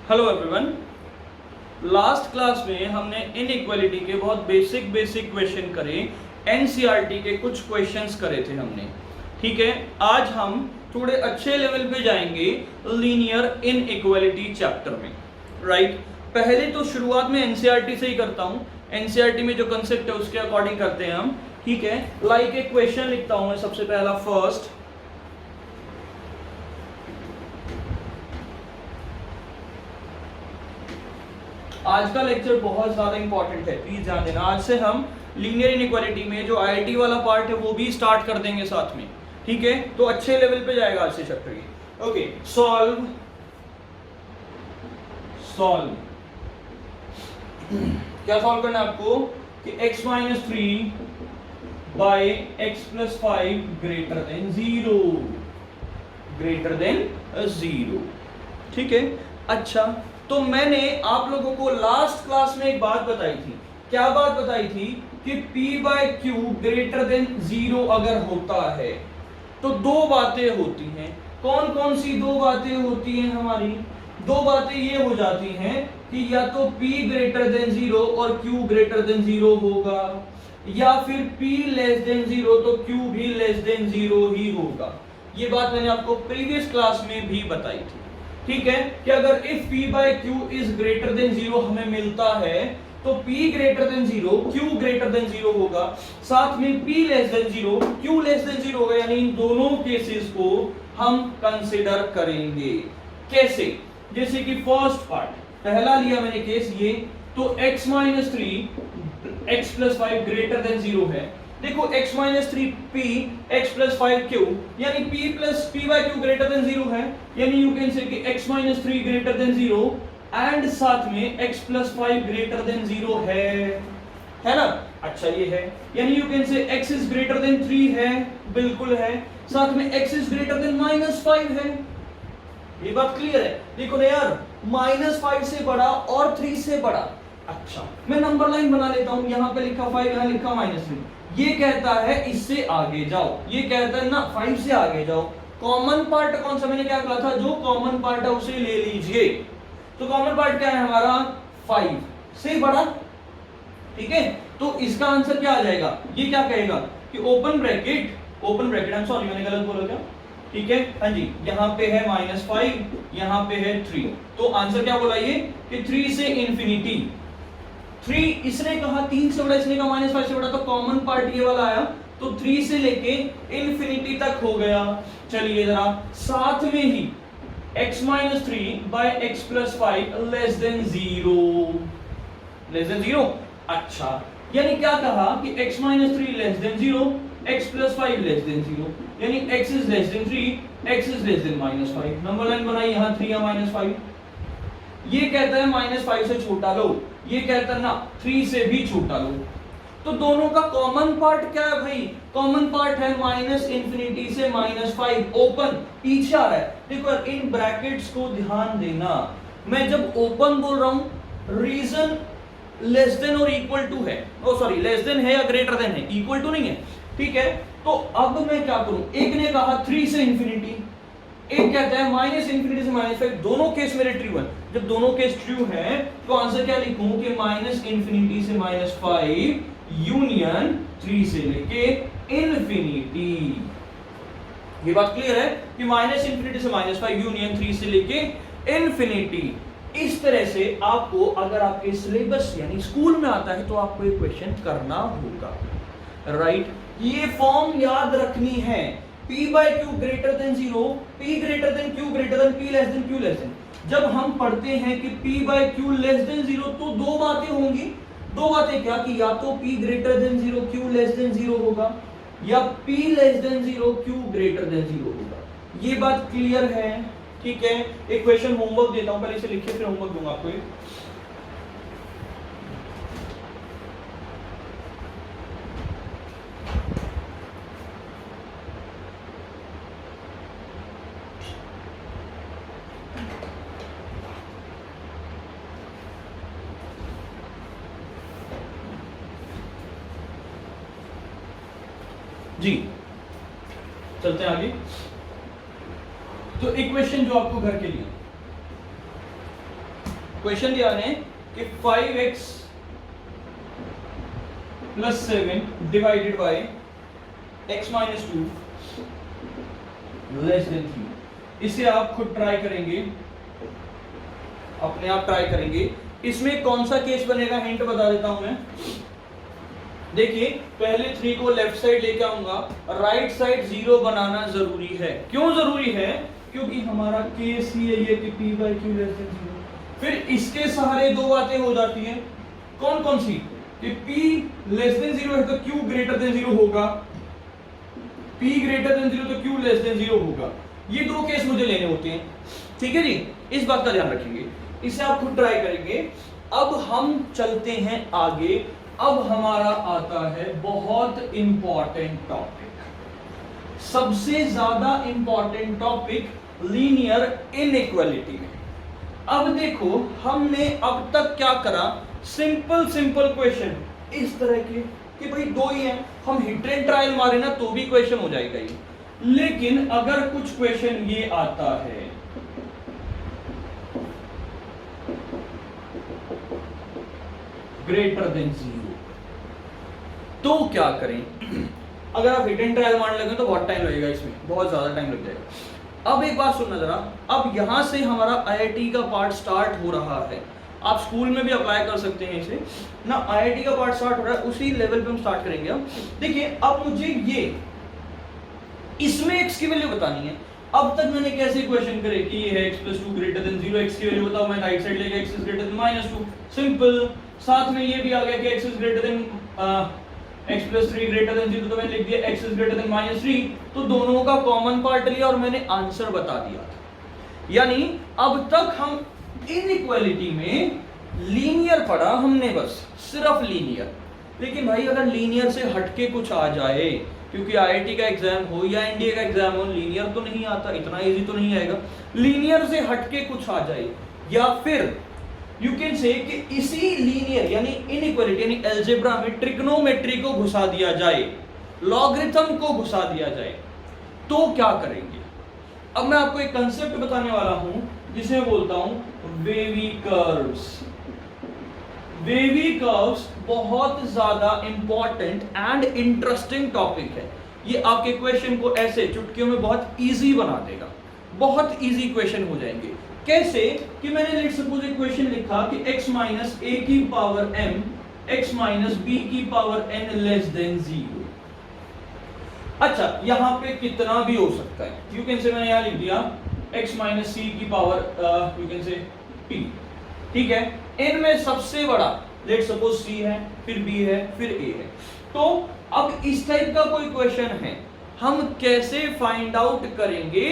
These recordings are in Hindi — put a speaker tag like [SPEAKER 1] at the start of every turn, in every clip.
[SPEAKER 1] Hello everyone. लास्ट क्लास में हमने इनइक्वालिटी के बहुत बेसिक क्वेश्चन करे, एनसीईआरटी के कुछ क्वेश्चंस करे थे हमने। ठीक है, आज हम थोड़े अच्छे लेवल पे जाएंगे लीनियर इनइक्वालिटी चैप्टर में। राइट, पहले तो शुरुआत में एनसीईआरटी से ही करता हूँ। एनसीईआरटी में जो कंसेप्ट है उसके अकॉर्डिंग करते हैं हम। ठीक है, लाइक एक क्वेश्चन लिखता हूँ मैं सबसे पहला। फर्स्ट, आज का लेक्चर बहुत ज्यादा इंपॉर्टेंट है, प्लीज ध्यान देना। आज से हम लीनियर इनइक्वालिटी में जो आईआईटी वाला पार्ट है वो भी स्टार्ट कर देंगे साथ में। ठीक है, तो अच्छे लेवल पे जाएगा आज से चैप्टर की। ओके, सॉल्व क्या सॉल्व करना है आपको कि x minus 3 by x plus 5 greater than 0। ठीक है, अच्छा, तो मैंने आप लोगों को लास्ट क्लास में एक बात बताई थी। क्या बात बताई थी कि p by Q greater than 0 अगर होता है तो दो बातें होती हैं। कौन कौन सी दो बातें होती हैं? हमारी दो बातें ये हो जाती हैं कि या तो p ग्रेटर देन 0 और q ग्रेटर देन 0 होगा, या फिर p लेस देन 0 तो q भी लेस देन 0 ही होगा। ये बात मैंने आपको प्रीवियस क्लास में भी बताई थी। ठीक है, कि अगर if p by q is greater than 0 हमें मिलता है तो p greater than 0 q greater than 0 होगा, साथ में p less than 0 q less than 0 होगा। यानी इन दोनों केसेस को हम कंसिडर करेंगे। कैसे? जैसे कि फर्स्ट पार्ट पहला लिया मैंने केस ये, तो x minus 3 x plus 5 greater than 0 है। देखो x minus 3 p x plus 5 q, यानी p plus p by q greater than 0 है। यानी यू कैन से कि x minus 3 greater than 0 and साथ में x प्लस 5 ग्रेटर देन 0 है ना? अच्छा, ये है, यानी you can say x is greater than 3 है, बिल्कुल है, साथ में x is greater than minus 5 है। ये बात क्लियर है? देखो ना यार, माइनस 5 से बड़ा और 3 से बड़ा। अच्छा, मैं नंबर लाइन बना लेता हूं, यहां पे लिखा 5, यहां लिखा माइनस 3। ये कहता है इससे आगे जाओ, ये कहता है ना 5 से आगे जाओ। कॉमन पार्ट कौन सा? मैंने क्या कहा था, जो कॉमन पार्ट है उसे ले लीजिए। तो कॉमन पार्ट क्या है हमारा? 5 से बड़ा। ठीक है, तो इसका आंसर क्या आ जाएगा? ये क्या कहेगा कि open bracket I am sorry, मैंने गलत बोला क्या? ठीक है, हाँ जी, यहाँ पे है -5, यहाँ पे है 3। तो आंसर क्या बोला ये कि 3 से इंफिनिटी। 3 इसने कहा 3 से बड़ा, इसने कहा -5 से बड़ा, तो कॉमन पार्ट ये वाला आया, तो 3 से लेके इंफिनिटी तक हो गया। चलिए जरा साथ में ही x minus 3 by X plus 5 less than 0। अच्छा, यानी क्या कहा कि x minus 3 less than 0, x plus 5 less than 0, यानी x is less than 3, x is less than -5। Number line बनाई, यहाँ 3 या -5। ये कहता है -5 से छोटा लो, ये कहता है ना 3 से भी छोटा लो। तो दोनों का कॉमन पार्ट क्या है भाई? कॉमन पार्ट है -∞ से -5, ओपन पीछे आ रहा है। देखो यार, इन ब्रैकेट्स को ध्यान देना। मैं जब ओपन बोल रहा हूं, रीजन लेस देन और इक्वल टू है, ओ सॉरी, लेस देन है या ग्रेटर देन है, इक्वल टू नहीं है। ठीक है, तो अब मैं क्या करूं? एक ने कहा 3 से इंफिनिटी, एक कहता है -∞ से -5। दोनों केस मेरे ट्रू है। जब दोनों केस ट्रू है तो आंसर क्या लिखूं कि -∞ से -5 यूनियन 3 से लेके इंफिनिटी। ये बात क्लियर है कि -∞ से -5 यूनियन 3 से लेके इंफिनिटी। इस तरह से आपको, अगर आपके सिलेबस यानी स्कूल में आता है तो आपको एक क्वेश्चन करना होगा। राइट, ये फॉर्म याद रखनी है। p by q greater than 0, p greater than q greater than p less than q less than. जब हम पढ़ते हैं कि p by q less than 0 तो दो बातें होंगी। दो बातें क्या? कि या तो p greater than 0 q less than 0 होगा, या p less than 0 q greater than 0 होगा। ये बात क्लियर है? ठीक है, एक क्वेश्चन होमवर्क देता हूं, पहले इसे लिखिए फिर होमवर्क दूंगा आपको। जी, चलते हैं आगे। तो इक्वेशन जो आपको घर के लिए क्वेश्चन दिया है कि 5x + 7 divided by x - 2 less than 3। इसे आप खुद ट्राई करेंगे, अपने आप ट्राई करेंगे। इसमें कौन सा केस बनेगा हिंट बता देता हूं मैं। देखिए पहले 3 को लेफ्ट साइड लेके आऊंगा, राइट साइड 0 बनाना जरूरी है। क्यों जरूरी है? क्योंकि हमारा केस ही है ये कि p/q लेस देन 0। फिर इसके सहारे दो बातें हो जाती हैं। कौन कौन सी? कि p लेस देन 0 है तो q ग्रेटर देन 0 होगा, p ग्रेटर देन 0 तो q लेस देन 0 होगा। ये दो केस मुझे लेने होते हैं, ठीक है जी। इस बात का ध्यान रखेंगे, इसे आप खुद ट्राई करेंगे। अब हम चलते हैं आगे। अब हमारा आता है बहुत इंपॉर्टेंट टॉपिक, सबसे ज्यादा इंपॉर्टेंट टॉपिक लीनियर इनइक्वालिटी में। अब देखो हमने अब तक क्या करा, सिंपल क्वेश्चन इस तरह के कि भाई दो ही हैं, हम हिट एंड ट्रायल मारे ना तो भी क्वेश्चन हो जाएगा ये। लेकिन अगर कुछ क्वेश्चन ये आता है ग्रेटर देन 0 तो क्या करें? अगर आप हिट एंड ट्रायल मारने लगे तो बहुत टाइम लगेगा, इसमें बहुत ज्यादा टाइम लग जाएगा। अब एक बात सुनना जरा, अब यहां से हमारा आईआईटी का पार्ट स्टार्ट हो रहा है। आप स्कूल में भी अप्लाई कर सकते हैं इसे ना, आईआईटी का पार्ट स्टार्ट हो रहा है, उसी लेवल पे हम स्टार्ट करेंगे। अब देखिए अब मुझे ये इसमें x की वैल्यू बतानी है। अब तक मैंने कैसे क्वेश्चन करे कि ये है x + 2 ग्रेटर देन 0, x की वैल्यू बताओ, मैं राइट साइड लेके x is greater than -2, simple. साथ में ये भी आ गया कि x is greater than x + 3 greater than 0, तो मैंने लिख दिया x इज ग्रेटर देन -3, तो दोनों का कॉमन पार्ट लिया और मैंने आंसर बता दिया। यानी अब तक हम इनइक्वालिटी में लीनियर पढ़ा हमने, बस सिर्फ लीनियर। लेकिन भाई अगर लीनियर से हटके कुछ आ जाए, क्योंकि आईआईटी का एग्जाम हो या एनडीए का एग्जाम हो, लीनियर तो नहीं आता, इतना इजी तो नहीं आएगा। लीनियर से हटके कुछ आ जाए, या फिर यू कैन से कि इसी लीनियर यानी इनइक्वालिटी यानी अलजेब्रा में ट्रिग्नोमेट्री को घुसा दिया जाए, लॉगरिथम को घुसा दिया जाए, तो क्या करेंगे? अब मैं आपको एक कंसेप्ट बताने वाला हूं जिसे बोलता हूं वेवी कर्व्स। वेवी कर्व्स बहुत ज्यादा इंपॉर्टेंट एंड इंटरेस्टिंग टॉपिक है। ये आपके क्वेश्चन को ऐसे चुटकियों में बहुत इजी बना देगा, बहुत इजी क्वेश्चन हो जाएंगे। कैसे? कि मैंने लेट सपोज एक क्वेश्चन लिखा कि x - a की पावर m x - b की पावर n लेस देन 0। अच्छा यहां पे कितना भी हो सकता है, यू कैन से मैंने यहां लिख दिया x - c की पावर यू कैन से p, ठीक है। n में सबसे बड़ा लेट सपोज c है, फिर b है, फिर a है। तो अब इस टाइप का कोई क्वेश्चन है, हम कैसे फाइंड आउट करेंगे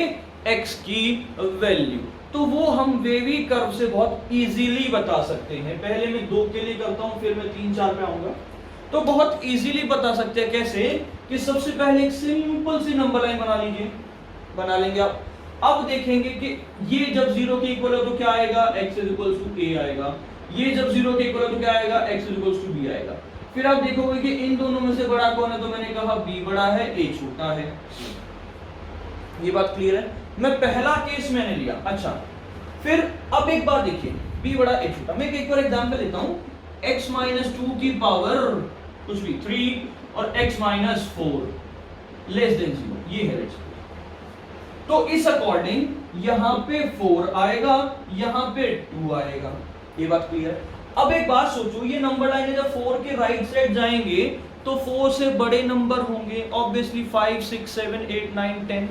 [SPEAKER 1] x की वैल्यू? तो वो हम वेवी कर्व से बहुत इजीली बता सकते हैं। पहले मैं 2 के लिए करता हूं, फिर मैं 3 4 पे आऊंगा। तो बहुत इजीली बता सकते हैं। कैसे? कि सबसे पहले एक सिंपल सी नंबर लाइन बना लीजिए, बना लेंगे आप। अब देखेंगे कि ये जब 0 के इक्वल हो तो क्या आएगा, x = a आएगा। ये जब 0 के इक्वल हो तो क्या आएगा, x = b आएगा। फिर आप देखोगे कि इन दोनों में से बड़ा कौन है, तो मैंने कहा b बड़ा है, a छोटा है। ये बात क्लियर है? मैं पहला केस मैंने लिया। अच्छा फिर अब एक बात देखिए, b बड़ा a छोटा। मैं एक और एग्जांपल लेता हूं, x - 2 की पावर कुछ भी 3 और x - 4 लेस देन 0, ये है लेट्स। तो इस अकॉर्डिंग यहां पे 4 आएगा, यहां पे 2 आएगा। ये बात क्लियर है? अब एक बात सोचो, ये नंबर लाइन जब 4 के राइट साइड जाएंगे तो 4 से बड़े नंबर होंगे ऑब्वियसली, 5 6 7 8 9 10।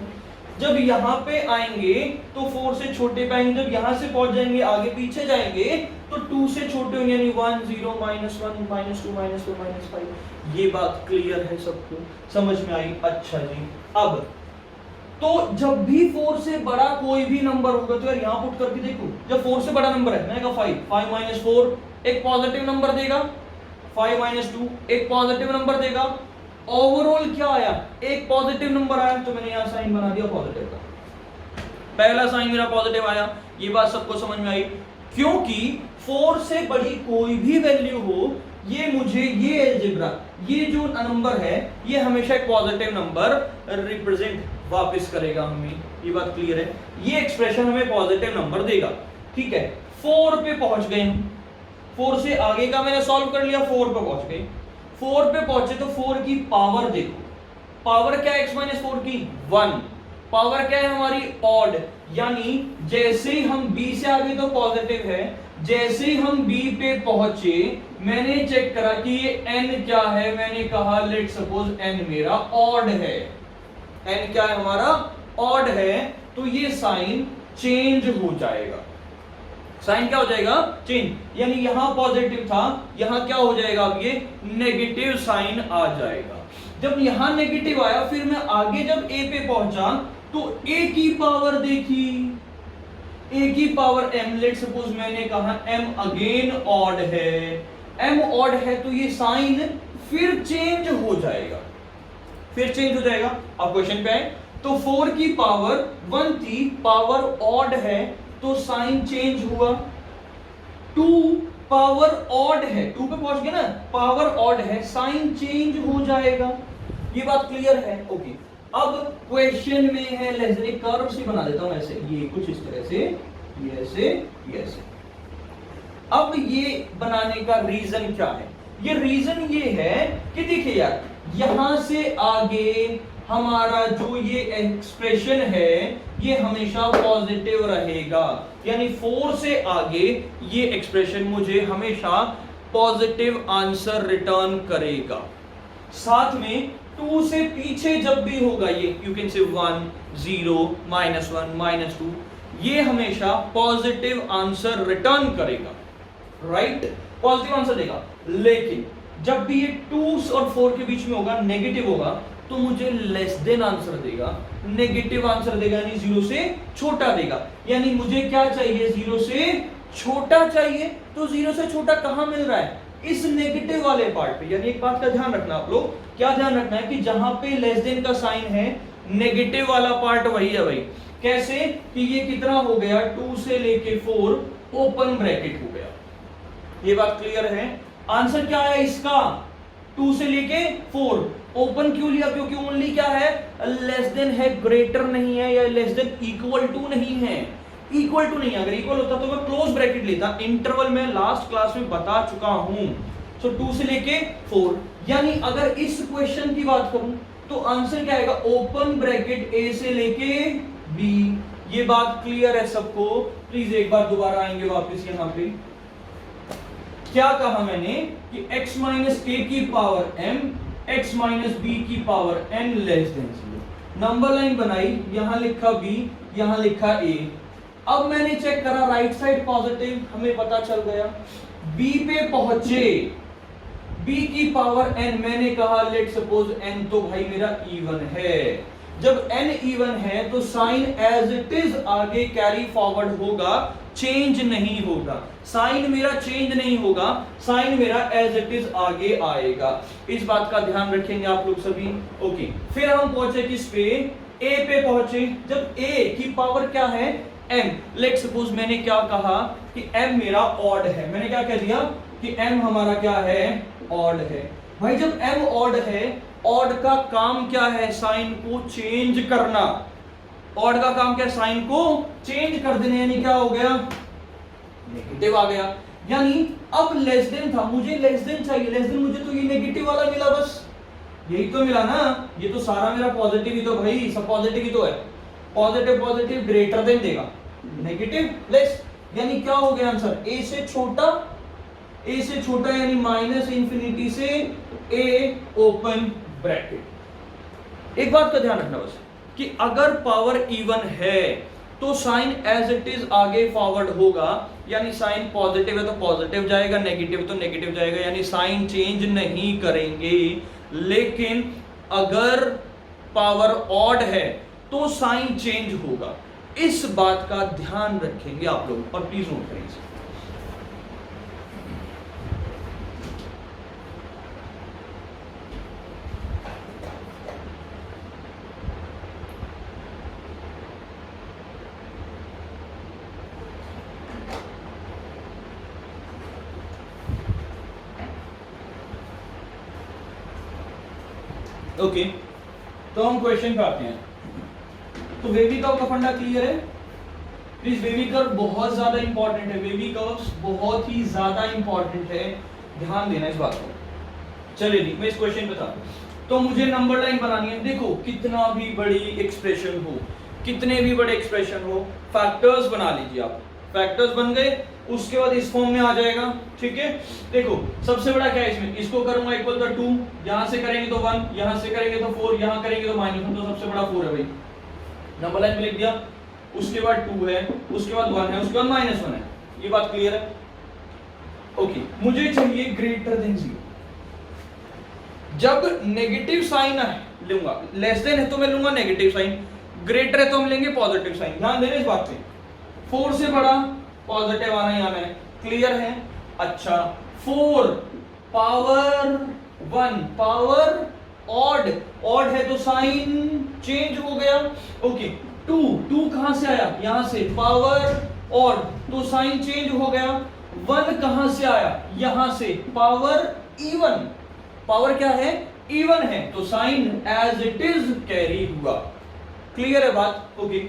[SPEAKER 1] जब यहाँ पे आएंगे तो 4 से छोटे पे आएंगे, जब यहाँ से पहुंच जाएंगे आगे पीछे जाएंगे तो 2 से छोटे होंगे, यानी 1 0 -1 -2 -4 -5। ये बात क्लियर है सबको, समझ में आई? अच्छा जी। अब तो जब भी 4 से बड़ा कोई भी नंबर होगा तो यार यहाँ पुट करके देखो, जब 4 से बड़ा नंबर है, मैंने कहा 5 - 4 एक पॉजिटिव नंबर देगा, 5 - 2 एक पॉजिटिव नंबर देगा। ओवरऑल क्या आया, एक पॉजिटिव नंबर आया, तो मैंने यहां साइन बना दिया पॉजिटिव का, पहला साइन मेरा पॉजिटिव आया। ये बात सबको समझ में आई? क्योंकि 4 से बड़ी कोई भी वैल्यू हो, ये मुझे ये अलजेब्रा, ये जो नंबर है ये हमेशा एक पॉजिटिव नंबर रिप्रेजेंट वापस करेगा हमें। ये बात क्लियर है? ये एक्सप्रेशन हमें पॉजिटिव नंबर देगा। ठीक है, 4 पे पहुंच गए हम, 4 से आगे का मैंने सॉल्व कर लिया, 4 पे पहुंच गए। 4 पे पहुंचे तो 4 की पावर देखो, पावर क्या है x माइनस 4 की 1, पावर क्या है हमारी ऑड, यानी जैसे ही हम b से आगे तो पॉजिटिव है, जैसे ही हम b पे पहुंचे मैंने चेक करा कि ये n क्या है, मैंने कहा लेट सपोज n मेरा ऑड है, n क्या है हमारा ऑड है, तो ये साइन चेंज हो जाएगा। साइन क्या हो जाएगा, चेंज, यानी यहां पॉजिटिव था, यहां क्या हो जाएगा, अब ये नेगेटिव साइन आ जाएगा। जब यहां नेगेटिव आया फिर मैं आगे जब a पे पहुंचा तो a की पावर देखी, a की पावर m, लेट सपोज मैंने कहा m अगेन ऑड है, m ऑड है तो ये साइन फिर चेंज हो जाएगा, फिर चेंज हो जाएगा। अब क्वेश्चन पे आए तो 4 की पावर 1 थी, पावर ऑड है तो साइन चेंज हुआ, 2 पावर ऑड है, 2 पे पहुंच गए ना, पावर ऑड है, साइन चेंज हो जाएगा। ये बात क्लियर है, ओके। अब क्वेश्चन में है लेस देन, एक कर्व सी बना देता हूं ऐसे, ये कुछ इस तरह से, ये ऐसे, ये ऐसे। अब ये बनाने का रीजन क्या है, ये रीजन ये है कि देखिए यार, यहां से आगे हमारा जो ये एक्सप्रेशन है ये हमेशा पॉजिटिव रहेगा, यानी 4 से आगे ये एक्सप्रेशन मुझे हमेशा पॉजिटिव आंसर रिटर्न करेगा। साथ में 2 से पीछे जब भी होगा ये, यू कैन से 1 0 -1 -2, ये हमेशा पॉजिटिव आंसर रिटर्न करेगा, राइट, पॉजिटिव आंसर देगा। लेकिन जब भी ये 2 और 4 के बीच में होगा, नेगेटिव होगा, तो मुझे लेस देन आंसर देगा, नेगेटिव आंसर देगा, यानी 0 से छोटा देगा। यानी मुझे क्या चाहिए, 0 से छोटा चाहिए, तो 0 से छोटा कहां मिल रहा है, इस नेगेटिव वाले पार्ट पे। यानी एक बात का ध्यान रखना आप लोग, क्या ध्यान रखना है कि जहां पे लेस देन का साइन है, नेगेटिव वाला पार्ट वही है भाई। कैसे कि ये कितना हो गया, 2 से लेके 4 ओपन ब्रैकेट हो गया। ये बात क्लियर है। आंसर क्या है इसका, 2 से लेके 4 ओपन क्यों लिया, क्योंकि ओनली क्या है, लेस देन है, ग्रेटर नहीं है, या लेस देन इक्वल टू नहीं है, इक्वल टू नहीं है। अगर इक्वल होता तो मैं क्लोज ब्रैकेट लेता, इंटरवल में लास्ट क्लास में बता चुका हूं। सो 2 से लेके 4, यानी अगर इस क्वेश्चन की बात करूं तो आंसर क्या आएगा, ओपन ब्रैकेट a से लेके b। ये बात क्लियर है सबको, प्लीज एक बार दोबारा आएंगे वापस यहां पे। क्या कहा मैंने कि x माइनस a की power m, x minus b की power n less than 0। Number line बनाई, यहां लिखा b, यहां लिखा a। अब मैंने चेक करा राइट साइड पॉजिटिव, हमें पता चल गया। b पे पहुंचे, b की पावर n, मैंने कहा लेट सपोज n तो भाई मेरा इवन है। जब n इवन है तो साइन एज इट इज आगे कैरी फॉरवर्ड होगा, चेंज नहीं होगा। साइन मेरा चेंज नहीं होगा, साइन मेरा एज इट इज आगे आएगा। इस बात का ध्यान रखेंगे आप लोग सभी, ओके। फिर हम पहुंचे किस पे, a पे पहुंचे। जब a की पावर क्या है, m, लेट सपोज मैंने क्या कहा कि m मेरा ऑड है, मैंने क्या कह दिया कि m हमारा क्या है, ऑड है। भाई जब m ऑड है, ऑड का काम क्या है, साइन को चेंज करना। ऑड का काम क्या है, साइन को चेंज कर देना, यानी क्या हो गया, नेगेटिव आ गया। यानी अब लेस देन था, मुझे लेस देन चाहिए, लेस देन मुझे तो ये नेगेटिव वाला मिला, बस यही तो मिला ना। ये तो सारा मेरा पॉजिटिव ही तो भाई, सब पॉजिटिव ही तो है। पॉजिटिव पॉजिटिव ग्रेटर देन देगा, नेगेटिव लेस, यानी क्या हो गया आंसर, a से छोटा, a से छोटा यानी माइनस इंफिनिटी से a ओपन ब्रैकेट। एक बात का ध्यान रखना बस कि अगर पावर इवन है तो साइन एज इट इज आगे फॉरवर्ड होगा, यानी साइन पॉजिटिव है तो पॉजिटिव जाएगा, नेगेटिव तो नेगेटिव जाएगा, यानी साइन चेंज नहीं करेंगे। लेकिन अगर पावर ऑड है तो साइन चेंज होगा। इस बात का ध्यान रखेंगे आप लोग, और प्लीज नोट करें इसे। ओके, तो हम क्वेश्चन पे आते हैं। तो वेविका का फंडा क्लियर है, प्लीज वेवी कर्व बहुत ज्यादा इंपॉर्टेंट है, वेवी कर्व्स बहुत ही ज्यादा इंपॉर्टेंट है, ध्यान देना इस बात को। चलिए जी मैं इस क्वेश्चन पे था, तो मुझे नंबर लाइन बनानी है। देखो कितना भी बड़ी एक्सप्रेशन हो, कितने भी बड़े एक्सप्रेशन हो, फैक्टर्स बना लीजिए आप, फैक्टर्स बन गए, उसके बाद इस फॉर्म में आ जाएगा, ठीक है। देखो सबसे बड़ा क्या है इसमें, इसको करूंगा इक्वल टू 2, यहां से करेंगे तो 1, यहां से करेंगे तो 4, यहां करेंगे तो -1, तो सबसे बड़ा 4 है भाई, नंबर लाइन में लिख दिया। उसके बाद 2 है, उसके बाद 1 है, उसके बाद -1 है, ये बात क्लियर है। ओके, मुझे चाहिए ग्रेटर देन 0। जब नेगेटिव साइन लूंगा, लेस देन है तो मैं लूंगा नेगेटिव साइन, ग्रेटर है तो हम लेंगे पॉजिटिव साइन, ध्यान देना इस बात पे। 4 से बड़ा पॉजिटिव आना ही आना है, क्लियर है। अच्छा 4 पावर 1 पावर ऑड, ऑड है तो साइन चेंज हो गया। ओके 2 कहां से आया, यहां से, पावर ऑड तो साइन चेंज हो गया। 1 कहां से आया, यहां से, पावर इवन, पावर क्या है, इवन है तो sign as it is carry हुआ, क्लियर है बात। ओके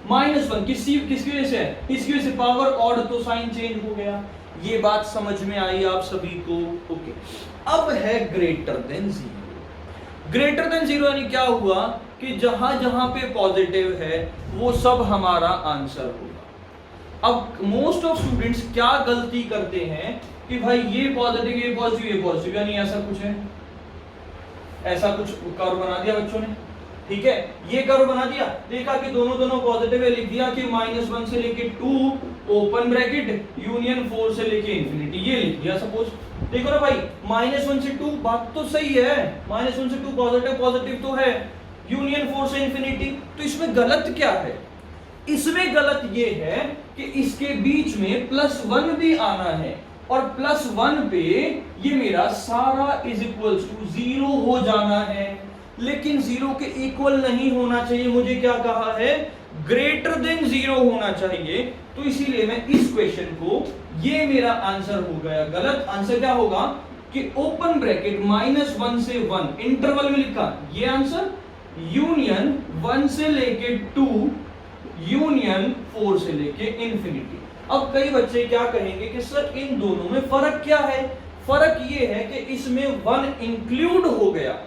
[SPEAKER 1] -1 किसकी वजह से है, इसकी वजह से, पावर ऑड तो साइन चेंज हो गया, ये बात समझ में आई आप सभी को। ओके अब है ग्रेटर देन 0। ग्रेटर देन 0 यानी क्या हुआ कि जहां जहां पे पॉजिटिव है वो सब हमारा आंसर होगा। अब मोस्ट ऑफ स्टूडेंट्स क्या गलती करते हैं कि भाई ये पॉजिटिव ये पॉजिटिव यानी ऐसा कुछ है, ऐसा कुछ कर्व बना दिया बच्चों ने, ठीक है, ये कर्व बना दिया, देखा कि दोनों पॉजिटिव है, लिख दिया कि -1 से लेके 2 ओपन ब्रैकेट यूनियन 4 से लेके इंफिनिटी, ये लिख दिया सपोज। देखो ना भाई -1 से 2 बात तो सही है, -1 से 2 पॉजिटिव तो है, यूनियन 4 से इंफिनिटी, तो इसमें गलत क्या है, इसमें गलत ये है कि इसके बीच में +1 भी आना है और +1 पे ये मेरा सारा इज इक्वल्स टू 0 हो जाना है, लेकिन 0 के इक्वल नहीं होना चाहिए। मुझे क्या कहा है, ग्रेटर देन 0 होना चाहिए, तो इसीलिए मैं इस क्वेश्चन को, ये मेरा आंसर हो गया गलत। आंसर क्या होगा कि ओपन ब्रैकेट -1 से 1 इंटरवल में लिखा ये आंसर, यूनियन 1 से लेके 2 यूनियन 4 से लेके इंफिनिटी। अब कई बच्चे क्या कहेंगे कि सर इन दोनों में फर्क क्या है, फर्क ये है कि इसमें 1 इंक्लूड हो गया,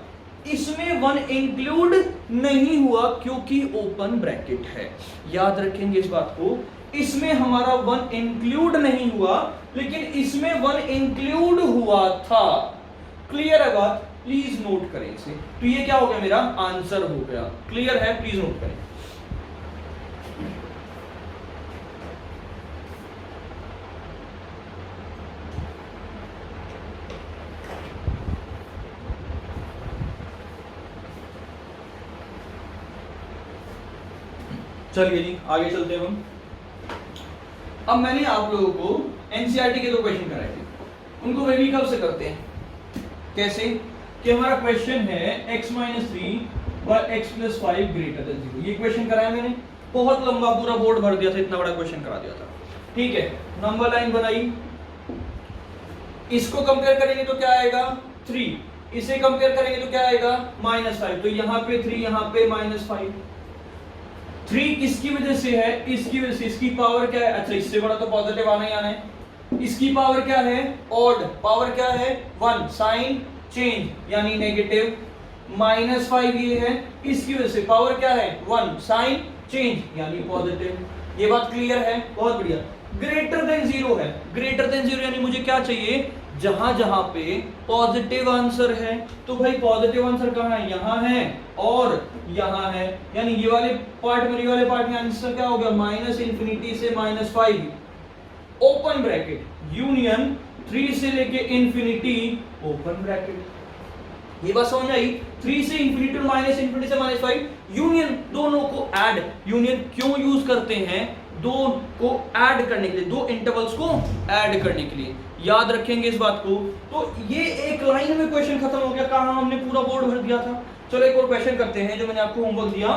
[SPEAKER 1] इसमें 1 इंक्लूड नहीं हुआ क्योंकि ओपन ब्रैकेट है, याद रखेंगे इस बात को। इसमें हमारा 1 इंक्लूड नहीं हुआ, लेकिन इसमें 1 इंक्लूड हुआ था, क्लियर है बात, प्लीज नोट करें इसे। तो ये क्या हो गया, मेरा आंसर हो गया, क्लियर है, प्लीज नोट करें। चलिए जी आगे चलते हैं हम। अब मैंने आप लोगों को एनसीईआरटी के 2 क्वेश्चन कराए थे, उनको वेवी कर्व से करते हैं। कैसे कि हमारा क्वेश्चन है x-3 और x+5 ग्रेटर देन 0, ये क्वेश्चन कराया मैंने, बहुत लंबा पूरा बोर्ड भर दिया था, इतना बड़ा क्वेश्चन करा दिया था, ठीक है। नंबर लाइन बनाई, इसको कंपेयर करेंगे तो क्या आएगा 3, इसे कंपेयर करेंगे तो क्या आएगा -5, तो यहाँ पे 3 यहाँ पे -5। 3 किसकी वजह से है, इसकी वजह से, इसकी पावर क्या है, अच्छा इससे बड़ा तो पॉजिटिव आना ही आना है, इसकी पावर क्या है ऑड, पावर क्या है 1, साइन चेंज यानी नेगेटिव, -5 ये है, इसकी वजह से पावर क्या है 1, साइन चेंज यानी पॉजिटिव, ये बात क्लियर है, बहुत बढ़िया। ग्रेटर देन 0 है, ग्रेटर देन 0 यानी मुझे क्या चाहिए, जहां जहां पे पॉजिटिव आंसर है, तो भाई पॉजिटिव आंसर कहां है, यहां है और यहां है, यानी ये वाले पार्ट में, ये वाले पार्ट में आंसर क्या हो गया -∞ से -5 ओपन ब्रैकेट यूनियन 3 से लेके इंफिनिटी ओपन ब्रैकेट, ये बात समझ आई। 3 से इंफिनिटी और -∞ से -5 यूनियन, दोनों को ऐड, यूनियन क्यों यूज करते हैं, दो को ऐड करने के लिए, 2 इंटरवल्स को ऐड करने के लिए, याद रखेंगे इस बात को। तो ये एक लाइन में क्वेश्चन खत्म हो गया, कहां हमने पूरा बोर्ड भर दिया था। चलो एक और क्वेश्चन करते हैं, जो मैंने आपको होमवर्क दिया,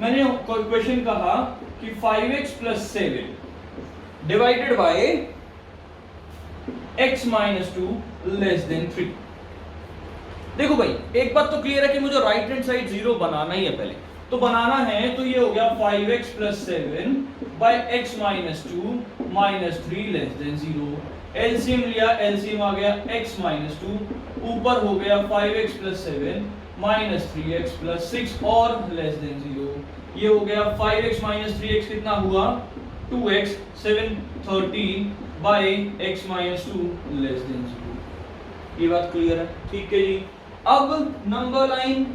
[SPEAKER 1] मैंने क्वेश्चन कहा कि 5x + 7 डिवाइडेड बाय x - 2 < 3। देखो भाई एक बात तो क्लियर है कि मुझे राइट हैंड साइड 0 बनाना ही है पहले, तो बनाना है तो ये हो गया 5x plus 7 by x minus 2 minus 3 less than 0। LCM लिया, एलसीएम आ गया x माइनस 2, ऊपर हो गया 5x plus 7 minus 3x plus 6 और लेस देन 0। ये हो गया 5x माइनस 3x कितना हुआ 2x 7 13 by x minus 2 less than 0। ये बात क्लियर है? ठीक है जी। अब नंबर लाइन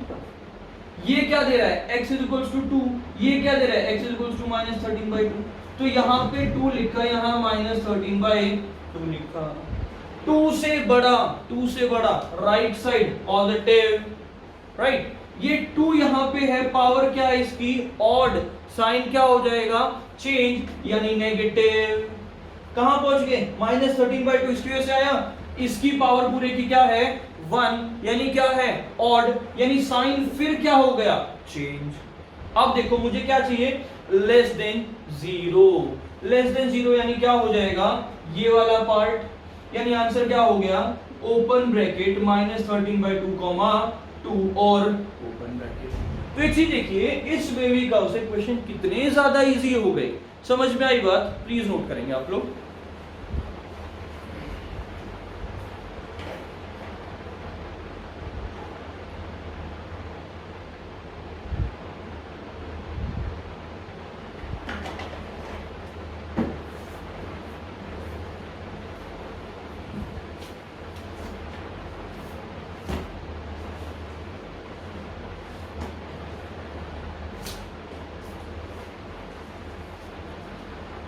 [SPEAKER 1] ये क्या दे रहा है x इज इक्वल्स टू 2, ये क्या दे रहा है x is equals to minus 13/2। तो यहाँ पे 2 लिखा, यहाँ माइनस 13/2 लिखा। 2 से बड़ा राइट साइड पॉजिटिव, राइट। ये 2 यहाँ पे है, पावर क्या है इसकी ऑड, साइन क्या हो जाएगा चेंज यानी नेगेटिव। कहां पहुंच गए माइनस 13/2, इसकी वजह से आया। इसकी पावर पूरे की क्या है 1 यानी क्या है ऑड, यानी साइन फिर क्या हो गया चेंज। अब देखो मुझे क्या चाहिए लेस देन 0, लेस देन 0 यानी क्या हो जाएगा ये वाला पार्ट, यानी आंसर क्या हो गया ओपन ब्रैकेट माइनस 13/2 2 और ओपन ब्रैकेट। तो एक चीज देखिए इस बेबी का उसे क्वेश्चन कितने ज्यादा इजी हो गए, समझ में आई बात? प्लीज नोट करेंगे आप लोग।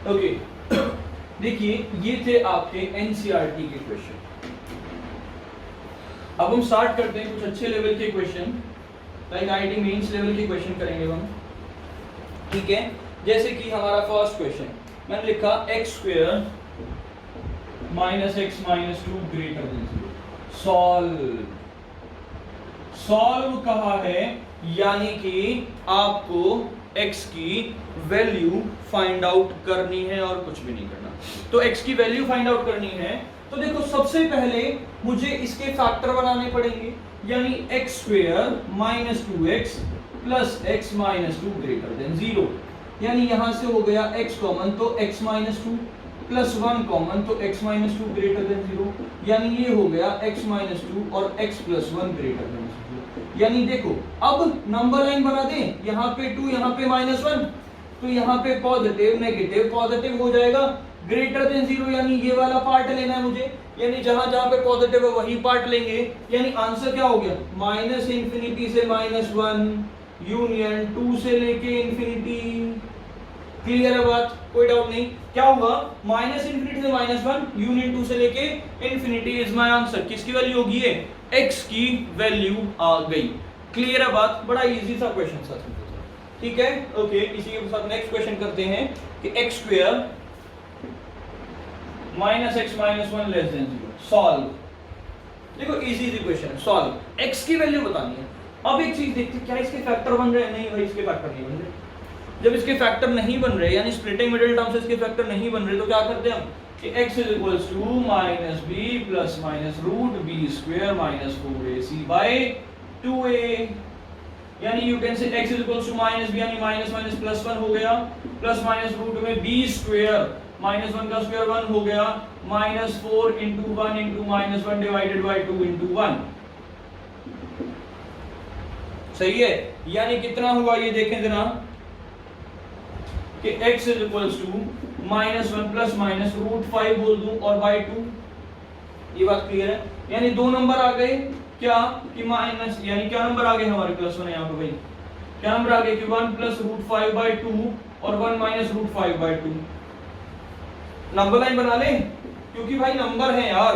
[SPEAKER 1] ओके देखिए ये थे आपके एनसीईआरटी के क्वेश्चन। अब हम स्टार्ट करते हैं कुछ अच्छे लेवल के question, like IIT mains level के क्वेश्चन करेंगे हम, ठीक है। जैसे कि हमारा फर्स्ट क्वेश्चन मैंने लिखा x square minus x minus 2 greater than 0। Solve कहा है, यानी कि आपको x की वैल्यू फाइंड आउट करनी है और कुछ भी नहीं करना। तो x की वैल्यू फाइंड आउट करनी है तो देखो सबसे पहले मुझे इसके फैक्टर बनाने पड़ेंगे, यानी x square minus 2x plus x minus 2 greater than 0। यानी यहां से हो गया x कॉमन तो x माइनस 2 प्लस 1 कॉमन तो x माइनस 2 ग्रेटर देन 0। यानी ये हो गया x माइनस 2 और x प्लस 1 ग्रेटर देन 0। यानी देखो अब नंबर लाइन बना दें, यहाँ पे 2 यहाँ पे माइनस 1, तो यहाँ पे पॉजिटिव नेगेटिव पॉजिटिव हो जाएगा ग्रेटर देन 0, यानी ये वाला पार्ट लेना है मुझे, यानी जहां जहां पे पॉजिटिव है वही पार्ट लेंगे। यानी आंसर क्या हो गया माइनस इंफिनिटी से माइनस 1 यूनियन 2 से लेके इंफिनिटी। क्लियर है बात? कोई डाउट नहीं। क्या हुआ माइनस इंफिनिटी से माइनस 1 यूनियन 2 से लेके इंफिनिटी इज माय आंसर। किसकी वैल्यू होगी ये x की वैल्यू आ गई। क्लियर है बात? बड़ा इजी सा क्वेश्चन था, ठीक है। ओके इसी के साथ नेक्स्ट क्वेश्चन करते हैं कि x square minus x minus 1 less than 0। Solve. देखो इजी क्वेश्चन, सॉल्व। x की वैल्यू बतानी है। अब एक चीज देखते हैं क्या इसके फैक्टर बन रहे हैं? नहीं भाई इसके फैक्टर नहीं बन रहे। जब इसके फैक्टर नहीं बन रहे यानी स्प्लिटिंग मिडिल टर्म से इसके फैक्टर नहीं बन रहे तो क्या करते हैं हम कि x is equals to minus B plus minus root B square minus 4ac by 2a। यानी you can say x is equals to minus B यानी माइनस माइनस प्लस 1 हो गया, प्लस माइनस रूट में b स्क्वायर माइनस 1 का स्क्वायर 1 हो गया, minus 4 into 1 into minus 1 divided by 2 into 1। सही है? यानी कितना हुआ ये देखें जरा कि x is equals to minus 1 plus minus root 5 बोल दूं और बाय 2। ये बात क्लियर है? यानी दो नंबर आ गए क्या कि माइनस, यानी क्या नंबर आ गए हमारे प्लस 1 है यहाँ पे भाई, क्या नंबर आ गए कि 1 प्लस रूट 5 बाय 2 और 1 minus root 5 by 2। Number line बना लें क्योंकि भाई नंबर है यार,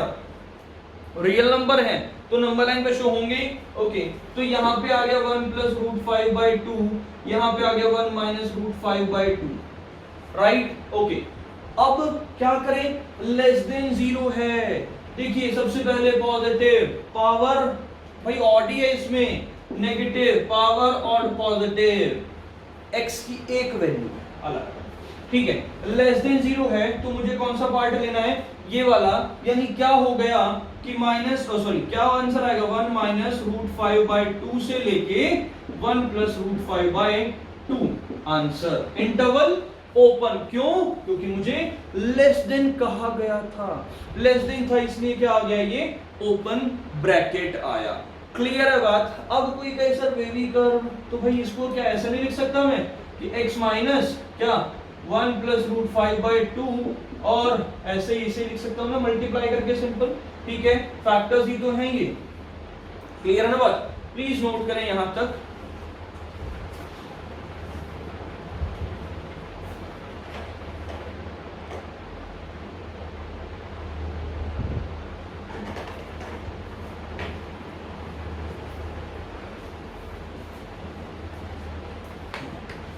[SPEAKER 1] रियल नंबर है तो नंबर लाइन पे शो होंगे। ओके तो यहाँ पे आ गया 1 प्लस रूट 5 बाय 2, यहाँ पे आ गया 1 minus root 5 by 2, right. Okay अब क्या करें लेस देन 0 है। देखिए सबसे पहले पॉजिटिव पावर, भाई ऑड ही है इसमें, नेगेटिव पावर और पॉजिटिव, x की एक वैल्यू अलग। ठीक है, लेस देन 0 है तो मुझे कौन सा पार्ट लेना है, ये वाला, यानी क्या हो गया कि माइनस सॉरी क्या आंसर आएगा 1 माइनस रूट 5 बाई 2 से लेके 1 plus root 5 by 2 answer. Interval open, क्यों, क्योंकि मुझे लेस देन कहा गया था, लेस देन था इसलिए क्या आ गया, ये ओपन ब्रैकेट आया। क्लियर है बात। अब कोई कहे सर वेवी कर्व, तो भाई इसको क्या ऐसा नहीं लिख सकता मैं कि x माइनस क्या 1 प्लस रूट 5 बाई 2 और ऐसे ही इसे लिख सकता हूं ना मल्टीप्लाई करके सिंपल, ठीक है, फैक्टर्स ही तो हैं ये। क्लियर है ना बात, प्लीज नोट करें यहां तक।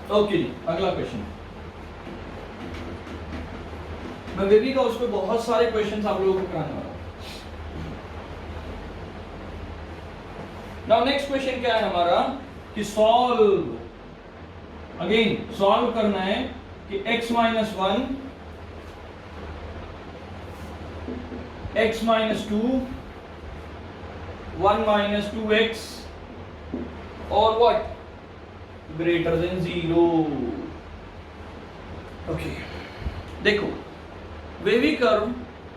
[SPEAKER 1] ओके जी, अगला क्वेश्चन। मैं वेवी का उस पर बहुत सारे क्वेश्चंस आप लोगों को कराने वाला हूं। नाउ नेक्स्ट क्वेश्चन क्या है हमारा कि सॉल्व, अगेन सॉल्व करना है कि x minus 1 x minus 2 1 minus 2x और व्हाट ग्रेटर देन 0। ओके, देखो वेवी कर्व,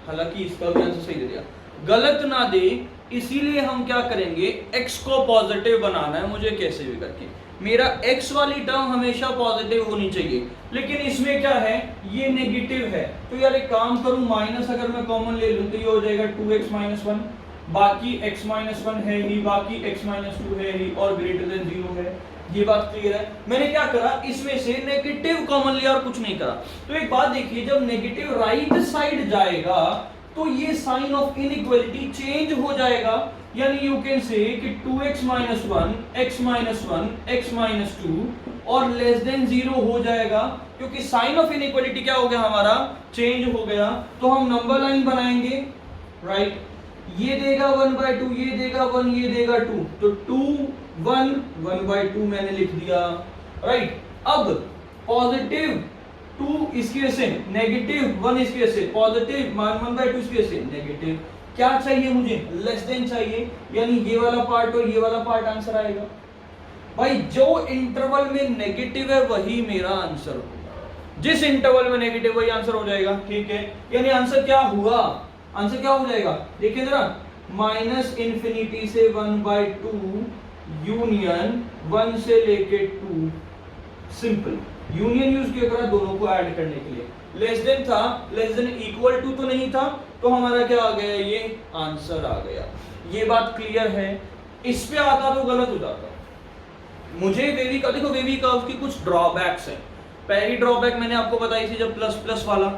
[SPEAKER 1] हालांकि इसका भी आंसर सही दे दिया, गलत ना दे, इसीलिए हम क्या करेंगे, x को पॉजिटिव बनाना है मुझे कैसे भी करके, मेरा x वाली टर्म हमेशा पॉजिटिव होनी चाहिए, लेकिन इसमें क्या है, ये नेगेटिव है, तो यार एक काम करूं, माइनस अगर मैं कॉमन ले लूं तो ये हो जाएगा 2x माइनस 1, बाकी x माइनस 1 है ही, बाकी x माइनस 2 है ही और ग्रेटर देन 0 है। ये बात क्लियर है। मैंने क्या करा, इसमें से नेगेटिव कॉमन लिया और कुछ नहीं करा। तो एक बात देखिए, जब नेगेटिव राइट साइड जाएगा तो ये साइन ऑफ इनइक्वालिटी चेंज हो जाएगा, यानी यू कैन से कि 2x minus 1 x minus 1 x minus 2 और लेस देन 0 हो जाएगा, क्योंकि साइन ऑफ इनइक्वालिटी क्या हो गया हमारा, चेंज हो गया। तो हम नंबर लाइन बनाएंगे, राइट, ये देगा 1/2, ये देगा 1, ये देगा 2, तो 2 1 1/2 मैंने लिख दिया, राइट। अब पॉजिटिव 2 इसके से, नेगेटिव 1 इसके से, पॉजिटिव 1/2 इसके से, नेगेटिव। क्या चाहिए मुझे, लेस देन चाहिए, यानी ये वाला पार्ट और ये वाला पार्ट आंसर आएगा। भाई जो इंटरवल में नेगेटिव है वही मेरा आंसर होगा, जिस इंटरवल में नेगेटिव वही आंसर हो जाएगा, ठीक है। यानी आंसर क्या हुआ, आंसर क्या हो जाएगा, देखिए जरा, माइनस इंफिनिटी से 1/2 यूनियन 1 से लेके 2, सिंपल यूनियन यूज किया करा दोनों को ऐड करने के लिए। लेस देन था, लेस देन इक्वल टू तो नहीं था, तो हमारा क्या आ गया, ये आंसर आ गया। ये बात क्लियर है। इस पे आता तो गलत हो जाता। मुझे वेवी का, देखो वेवी कर्व की कुछ ड्रॉबैक्स हैं। पहली ड्रॉबैक मैंने आपको बताई थी जब प्लस प्लस वाला,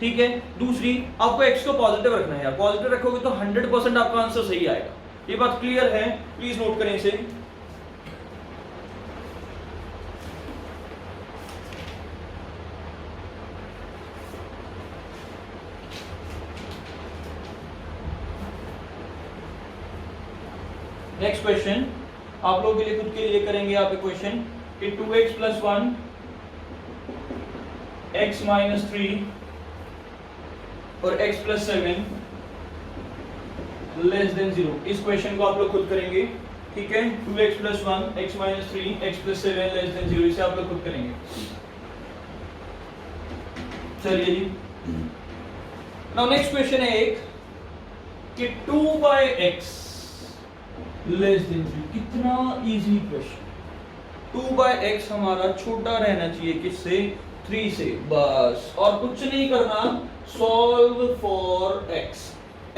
[SPEAKER 1] ठीक है। दूसरी, आपको x को पॉजिटिव रखना है यार, पॉजिटिव रखोगे तो 100% आपका आंसर सही आएगा। ये बात क्लियर है, प्लीज नोट करें इसे। नेक्स्ट क्वेश्चन आप लोगों के लिए, खुद के लिए करेंगे आप एक क्वेश्चन कि 2x प्लस 1 x माइनस 3 और x प्लस 7 लेस देन 0। इस क्वेश्चन को आप लोग खुद करेंगे, ठीक है। 2x plus 1 x minus 3 x plus 7 less than 0, इसे आप लोग खुद करेंगे। चलिए जी, नाउ नेक्स्ट क्वेश्चन है एक कि 2/x लेस देन 3। कितना इजी क्वेश्चन। 2/x हमारा छोटा रहना चाहिए किससे, 3 से, बस, और कुछ नहीं करना। सॉल्व फॉर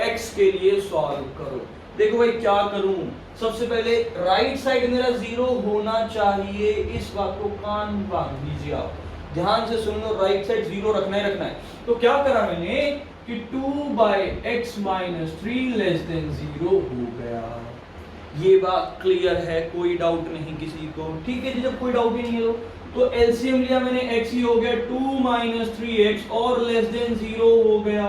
[SPEAKER 1] x के लिए सॉल्व करो। देखो भाई क्या करूं, सबसे पहले राइट साइड मेरा 0 होना चाहिए, इस बात को कान बांध दीजिए आप, ध्यान से सुन लो, राइट साइड 0 रखना ही रखना है। तो क्या करा मैंने कि 2/x माइनस 3 लेस देन 0 हो गया। ये बात क्लियर है, कोई डाउट नहीं किसी को, ठीक है जी। जब कोई डाउट ही नहीं है तो एलसीएम लिया मैंने, x ही हो गया 2 माइनस 3x और लेस देन 0 हो गया।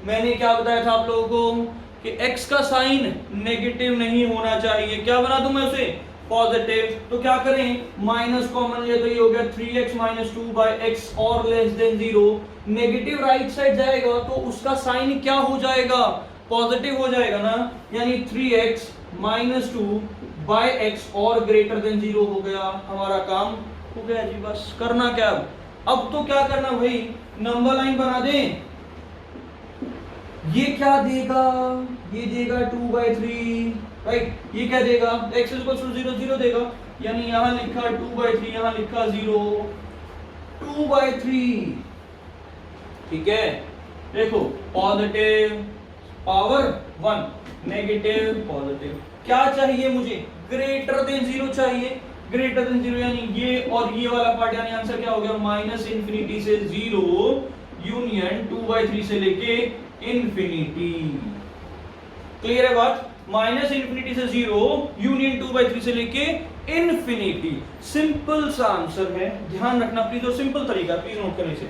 [SPEAKER 1] मैंने क्या बताया था आप लोगों को कि x का साइन नेगेटिव नहीं होना चाहिए। क्या बना दूं मैं उसे, पॉजिटिव, तो क्या करें, माइनस कॉमन लिया तो ये हो गया 3x माइनस 2 बाई एक्स और less than 0। Negative right side जाएगा तो उसका साइन क्या हो जाएगा, पॉजिटिव हो जाएगा ना, यानी 3x माइनस 2 बाई एक्स और ग्रेटर देन 0 हो गया। हमारा काम हो गया जी, बस करना क्या अब तो क्या करना भाई, नंबर लाइन बना दें। ये क्या देगा, ये देगा 2/3, राइट। ये क्या देगा, x इक्वल्स टू 0 0 देगा, यानी यहां लिखा 2/3, यहां लिखा 0, 2/3। ठीक है, देखो पॉजिटिव पावर 1, नेगेटिव पॉजिटिव, क्या चाहिए मुझे, ग्रेटर देन 0 चाहिए, ग्रेटर देन 0 यानी ये और ये वाला पार्ट, यानी आंसर क्या हो गया, माइनस इंफिनिटी से 0 यूनियन 2/3 से लेके इंफिनिटी। क्लियर है बात, माइनस इंफिनिटी से 0 यूनियन 2/3 से लेके इंफिनिटी। सिंपल सा आंसर है, ध्यान रखना प्लीज, और सिंपल तरीका प्लीज नोट करने से।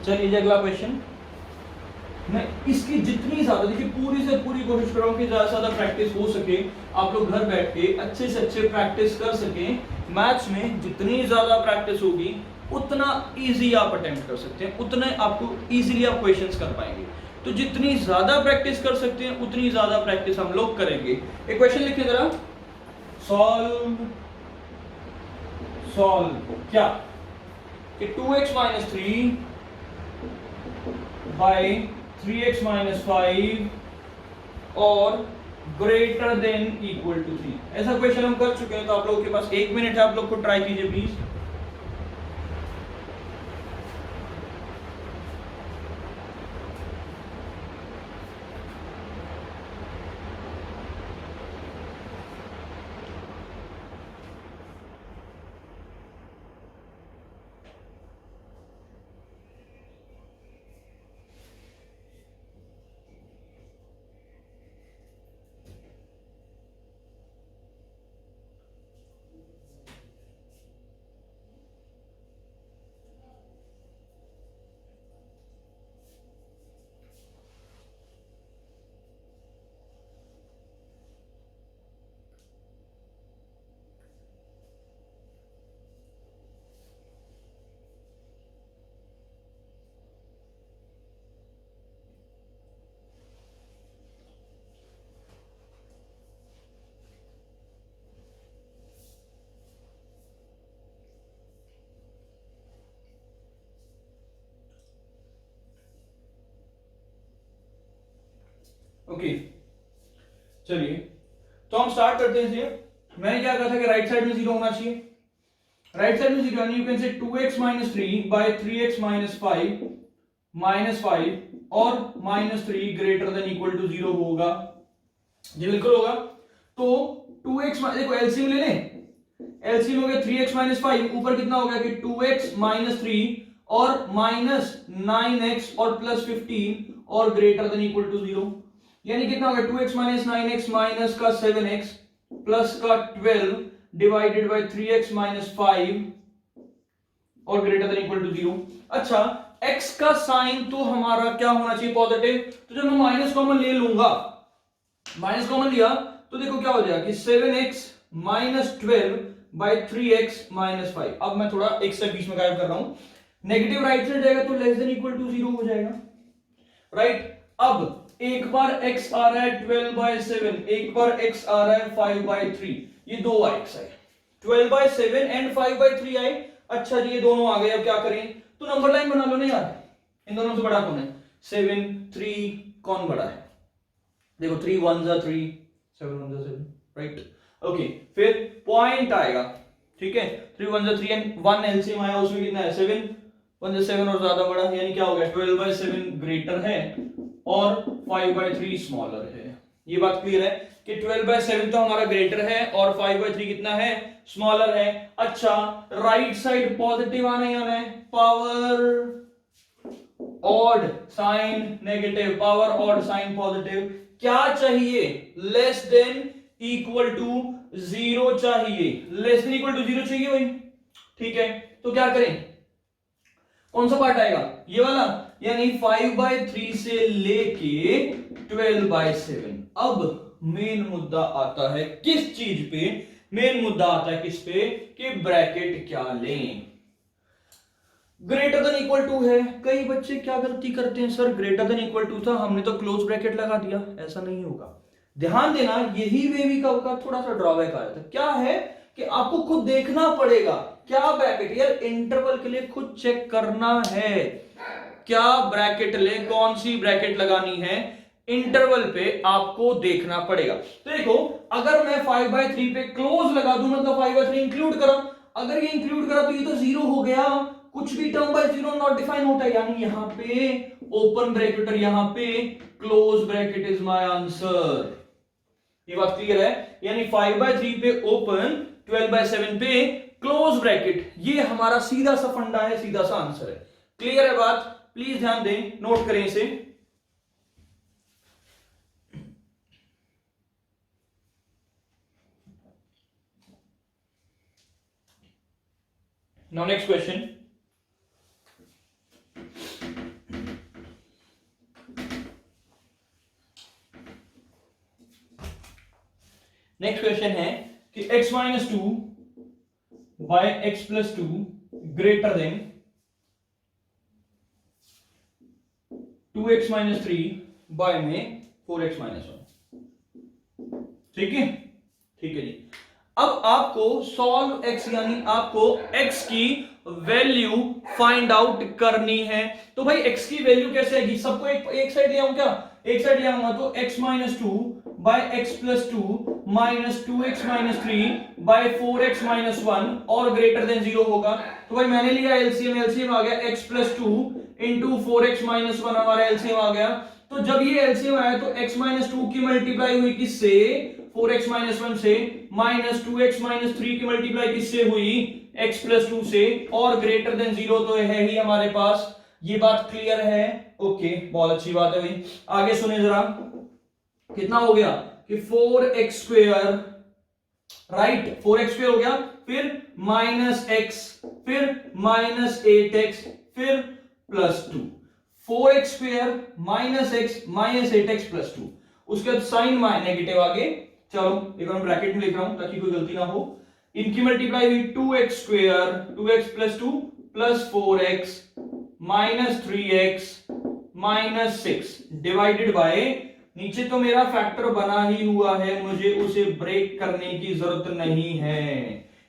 [SPEAKER 1] चलिए अगला क्वेश्चन। मैं इसकी जितनी ज्यादा, देखिए पूरी से पूरी कोशिश कर रहा हूं कि ज्यादा से ज्यादा प्रैक्टिस हो सके, आप लोग घर बैठ के अच्छे से अच्छे प्रैक्टिस कर सकें। मैथ्स में जितनी ज्यादा प्रैक्टिस होगी उतना इजी आप अटेम्प्ट कर सकते हैं, उतने आपको इजीली आप क्वेश्चंस कर पाएंगे। तो जितनी ज्यादा प्रैक्टिस कर सकते हैं उतनी ज्यादा प्रैक्टिस हम लोग करेंगे। एक क्वेश्चन लिखिए जरा, सॉल्व क्या, कि 2x minus 3 by 3x minus 5 और ग्रेटर देन इक्वल टू 3। ऐसा क्वेश्चन हम कर चुके हैं, तो आप लोगों के पास 1 मिनट है, आप लोग को ट्राई कीजिए प्लीज। ओके चलिए, तो हम स्टार्ट करते हैं इसे। मैंने क्या कहा था कि राइट साइड में 0 होना चाहिए, राइट साइड में 0 यानी यू कैन से 2x minus 3 by 3x minus 5 और minus 3 greater than equal to 0 होगा जी, बिल्कुल होगा। तो 2x, देखो एलसीएम ले लें, एलसीएम हो गया 3x माइनस 5, ऊपर कितना हो गया कि 2x माइनस 3 और माइनस 9x और प्लस 15 और ग्रेटर देन इक्वल टू 0, यानी कितना हो गया 2x माइनस 9x माइनस का 7x प्लस का 12 डिवाइडेड बाय 3x माइनस 5 और ग्रेटर देन इक्वल टू 0। अच्छा, x का साइन तो हमारा क्या होना चाहिए, पॉजिटिव। तो जब मैं माइनस कॉमन ले लूंगा, माइनस कॉमन लिया तो देखो क्या हो जाएगा कि 7x minus 12 by 3x minus 5। अब मैं थोड़ा x से बीच में गायब कर रहा हूं, नेगेटिव राइट साइड जाएगा तो लेस देन इक्वल टू 0 हो जाएगा, राइट। अब एक बार x आ रहा है 12/7, एक बार x आ रहा है 5/3, ये दो x है, 12/7 एंड 5/3 आए। अच्छा जी, ये दोनों आ गए, अब क्या करें, तो नंबर लाइन बना लो ना यार, इन दोनों से बड़ा कौन है, 7 3 कौन बड़ा है, देखो 3 1 जा 3 7 1 जा 7, राइट। ओके, फिर पॉइंट आएगा, ठीक है, 3 1 जा 3 एंड 1 एलसीएम आया, उसमें कितना है 7 1 जा 7 और ज्यादा बड़ा, यानी क्या हो गया 12/7 ग्रेटर है और 5/3 स्मॉलर है। ये बात क्लियर है कि 12/7 तो हमारा ग्रेटर है और 5/3 कितना है, स्मॉलर है। अच्छा, राइट साइड पॉजिटिव आना ही आना है, power odd sign negative, power odd sign positive. क्या चाहिए, लेस देन इक्वल टू 0 चाहिए, लेस देन इक्वल टू 0 चाहिए भाई, ठीक है। तो क्या करें, कौन सा पार्ट आएगा, ये वाला, यानी 5/3 से लेके 12/7। अब मेन मुद्दा आता है किस चीज पे, मेन मुद्दा आता है किस पे, कि ब्रैकेट क्या लें। ग्रेटर देन इक्वल टू है, कई बच्चे क्या गलती करते हैं, sir greater than equal to था, हमने तो क्लोज ब्रैकेट लगा दिया। ऐसा नहीं होगा, ध्यान देना, यही वेविका का थोड़ा सा ड्रॉबैक आया था। क्या है कि आपको खुद देखना पड़ेगा क्या ब्रैकेट, यार इंटरवल के लिए खुद चेक करना है क्या ब्रैकेट ले, कौन सी ब्रैकेट लगानी है, इंटरवल पे आपको देखना पड़ेगा। तो देखो, अगर मैं 5/3 पे क्लोज लगा दूं, मतलब 5/3 इंक्लूड करा, अगर ये इंक्लूड करा तो ये तो जीरो हो गया, कुछ भी term by zero not define होता है, यानी यहां पे ओपन ब्रैकेट और यहां पे close bracket is my answer. ये बात क्लियर है, यानी 5/3 पे ओपन, 12/7 पे क्लोज ब्रैकेट, ये हमारा सीधा सा फंडा है, सीधा सा आंसर है। क्लियर है बात, प्लीज ध्यान दें, नोट करें इसे। Now next question, next question है कि x - 2 by x + 2 greater than 2x - 3 by में 4x - 1। ठीक है, ठीक है जी। अब आपको सॉल्व x, यानी आपको x की वैल्यू फाइंड आउट करनी है। तो भाई x की वैल्यू कैसे आएगी, सबको एक साइड ले आऊं क्या, एक साइड ले आऊंगा, तो x - 2 by x + 2 minus 2x - 3 by 4x - 1 और ग्रेटर देन 0 होगा। तो भाई मैंने लिया एलसीएम, एलसीएम आ गया x + 2 इंटू 4x - 1, हमारा एलसीएम आ गया। तो जब ये एलसीएम आया तो x - 2 की मल्टीप्लाई हुई किससे, 4x - 1 से, माइनस 2x - 3 की मल्टीप्लाई किससे हुई, x + 2 से, और ग्रेटर देन 0 तो है ही हमारे पास। ये बात क्लियर है, ओके, बहुत अच्छी बात है भाई। आगे सुने जरा, कितना हो गया कि 4x², राइट, 4x² हो गया, फिर -x, फिर -8x, फिर +2, 4x² -x -8x +2, उसके बाद साइन नेगेटिव आगे। चलो एक बार ब्रैकेट में लिख रहा हूं ताकि कोई गलती ना हो। इनकी मल्टीप्लाई हुई 2x² 2x + 2 + 4x -3x -6 divided by, नीचे तो मेरा फैक्टर बना ही हुआ है, मुझे उसे ब्रेक करने की जरूरत नहीं है।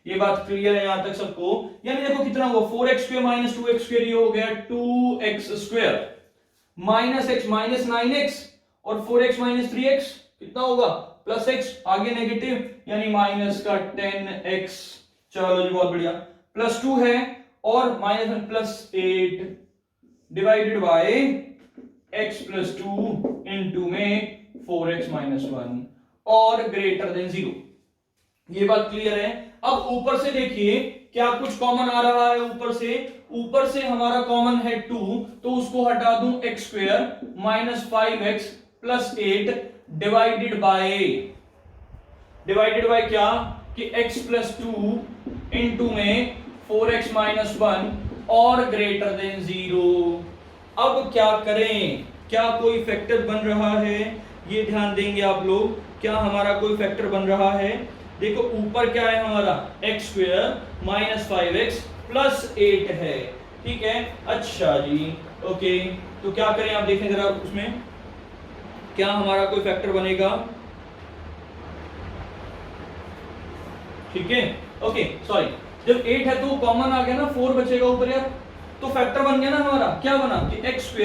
[SPEAKER 1] ये बात क्लियर है यहां तक सबको, यानी देखो कितना हुआ, 4x² - 2x², ये हो गया 2x² -x -9x और 4x - 3x कितना होगा, +x, आगे नेगेटिव, यानी माइनस का 10x। चलो जी बहुत बढ़िया, +2 है और -+8 डिवाइडेड बाय x + 2 इंटू में 4x - 1 और ग्रेटर देन 0। ये बात क्लियर है। अब ऊपर से देखिए क्या कुछ कॉमन आ रहा है, ऊपर से हमारा कॉमन है 2, तो उसको हटा दूं, x² -5x + 8 डिवाइडेड बाय क्या कि x + 2 इंटू में 4x - 1 और ग्रेटर देन 0। अब क्या करें, क्या कोई फैक्टर बन रहा है, ये ध्यान देंगे आप लोग, क्या हमारा कोई फैक्टर बन रहा है। देखो ऊपर क्या है हमारा, x² -5x + 8 है, ठीक है, अच्छा जी, ओके। तो क्या करें आप देखें जरा, उसमें क्या हमारा कोई फैक्टर बनेगा, ठीक है, ओके, सॉरी, जब 8 है तो कॉमन आ गया ना, 4 बचेगा ऊपर यार, तो फैक्टर बन गया ना हमारा, क्या बना कि x²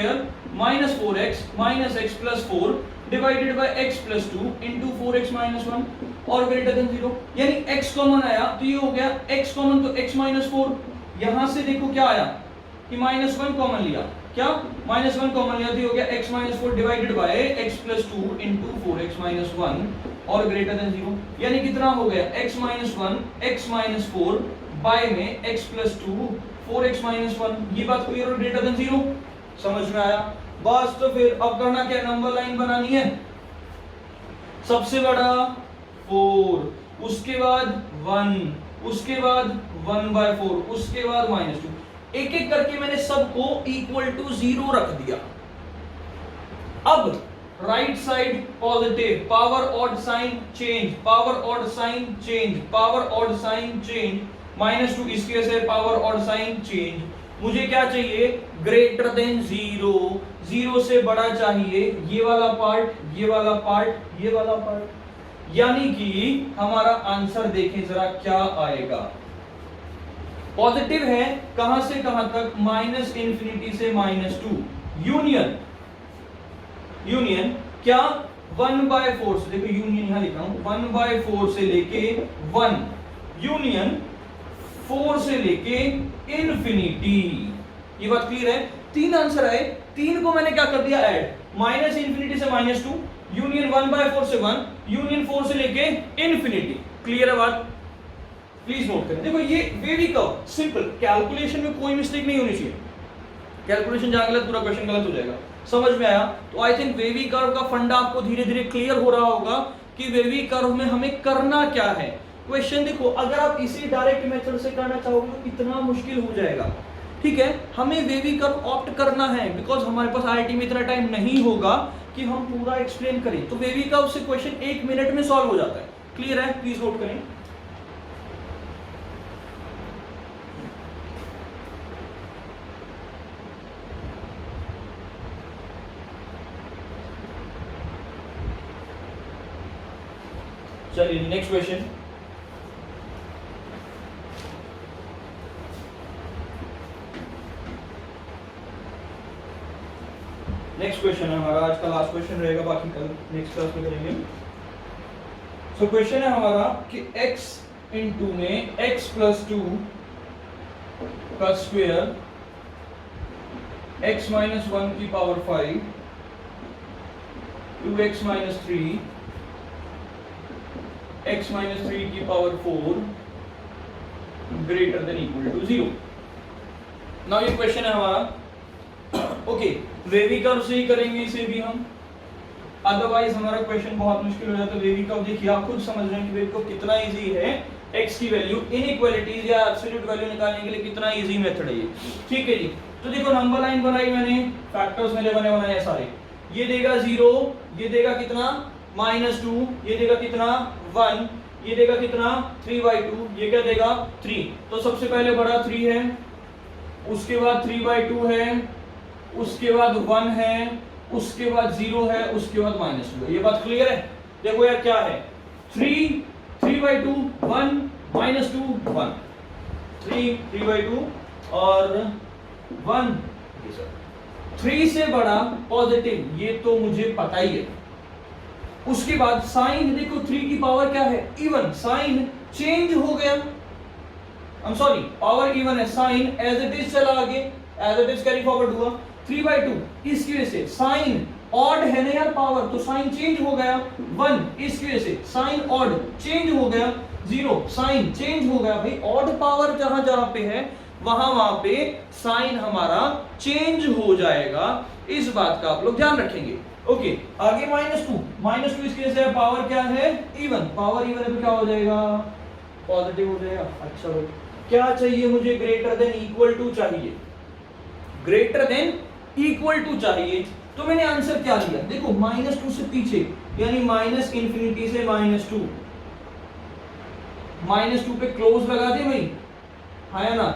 [SPEAKER 1] -4x -x + 4 divided by x + 2 into 4x - 1 और ग्रेटर देन 0, यानी x कॉमन आया तो ये हो गया x कॉमन, तो x - 4, यहां से देखो क्या आया कि -1 कॉमन लिया, क्या -1 कॉमन लिया, तो ये हो गया x - 4 divided by x + 2 into 4x - 1 और ग्रेटर देन 0, यानी कितना हो गया x - 1 x - 4 बाय में x + 2 4x - 1। ये बात क्लियर, और ग्रेटर देन 0 समझ में आया बस। तो फिर अब करना क्या, नंबर लाइन बनानी है, सबसे बड़ा 4, उसके बाद 1, उसके बाद 1/4, उसके बाद -2, एक एक करके मैंने सबको इक्वल टू 0 रख दिया। अब right side positive, power odd sign change, power odd sign change, power odd sign change, -2 इसकी वजह से पावर ऑड साइन चेंज। मुझे क्या चाहिए? ग्रेटर देन 0, 0 से बड़ा चाहिए ये वाला पार्ट, ये वाला पार्ट, ये वाला पार्ट। यानी कि हमारा आंसर देखें जरा क्या आएगा। पॉजिटिव है कहां से कहां तक? -∞ से -2। यूनियन, यूनियन क्या? 1/4 से, देखो यूनियन यहां लिखा हूं, 1/4 से लेके 1, यूनियन 4 से लेके इन्फिनिटी। ये बात क्लियर है? 3 आंसर आए, 3 को मैंने क्या कर दिया? ऐड, -∞ से -2, यूनियन 1/4 से 1, यूनियन 4 से लेके इन्फिनिटी। क्लियर है बात? प्लीज नोट करें। देखो ये वेवी कर्व सिंपल, कैलकुलेशन में कोई मिस्टेक नहीं होनी चाहिए। कैलकुलेशन जहां गलत पूरा क्वेश्चन गलत हो जाएगा। समझ में आया? तो आई थिंक वेवी कर्व का फंडा आपको धीरे धीरे क्लियर हो रहा होगा कि वेवी कर्व में हमें करना क्या है। क्वेश्चन देखो, अगर आप इसी डायरेक्ट मेथड से करना चाहोगे तो कितना मुश्किल हो जाएगा। ठीक है, हमें वेवी कर्व ऑप्ट करना है बिकॉज हमारे पास आईआईटी में इतना टाइम नहीं होगा कि हम पूरा एक्सप्लेन करें। तो वेवी कर्व से क्वेश्चन 1 मिनट में सॉल्व हो जाता है। क्लियर है? प्लीज नोट करें। चलिए नेक्स्ट क्वेश्चन। नेक्स्ट क्वेश्चन है हमारा, आज का लास्ट क्वेश्चन रहेगा, बाकी कल नेक्स्ट क्लास में करेंगे। सो क्वेश्चन है हमारा कि x इंटू में x प्लस 2 का स्क्वायर x माइनस 1 की power 5 2x minus 3 x minus 3 की power 4 greater than equal to 0। Now ये क्वेश्चन है हमारा। ओके, वेवी कर्व से ही करेंगे इसे भी हम, अदरवाइज हमारा क्वेश्चन बहुत मुश्किल हो जाता है। वेवी कर्व देखिए, आप खुद समझ रहे हैं कि वेवी कर्व कितना इजी है। x की वैल्यू, इनइक्वालिटीज या एब्सोल्यूट वैल्यू निकालने के लिए कितना इजी मेथड है ये। ठीक है जी, तो देखो नंबर लाइन बनाई मैंने, फैक्टर्स मेरे बने बनाए सारे। ये देगा 0, ये देगा कितना? -2, ये देगा कितना? 1, ये देगा कितना? 3/2, ये क्या देगा? 3। तो सबसे पहले बड़ा 3 है, उसके बाद 3/2 है, उसके बाद 1 है, उसके बाद 0 है, उसके बाद -2 है। ये बात क्लियर है? देखो यार क्या है, 3, 3/2, 1, -2, 1, 3, 3/2 और 1। 3 से बड़ा पॉजिटिव, ये तो मुझे पता ही है। उसके बाद साइन, देखो 3 की पावर क्या है? इवन। साइन चेंज हो गया, I am sorry, power even है, साइन एज इट इज चला आगे, as it is carry forward हुआ। 3/2 इसकी वजह से साइन ऑड है ना यार पावर, तो साइन चेंज हो गया। 1 इसकी वजह से साइन ऑड चेंज हो गया। 0 साइन चेंज हो गया। भाई ऑड पावर जहां जहां पे है वहां पे साइन हमारा चेंज हो जाएगा। इस बात का आप लोग ध्यान रखेंगे। ओके, आगे -2 इसकी वजह से पावर क्या है? इवन। पावर इवन है तो क्या हो जाएगा? पॉजिटिव हो जाएगा। अच्छा भाई, क्या चाहिए मुझे? ग्रेटर देन इक्वल टू चाहिए, ग्रेटर देन इक्वल टू चाहिए। तो मैंने आंसर क्या लिया? देखो -2 से पीछे, यानी -∞ से -2, -2 पे क्लोज लगा दे भाई, है ना?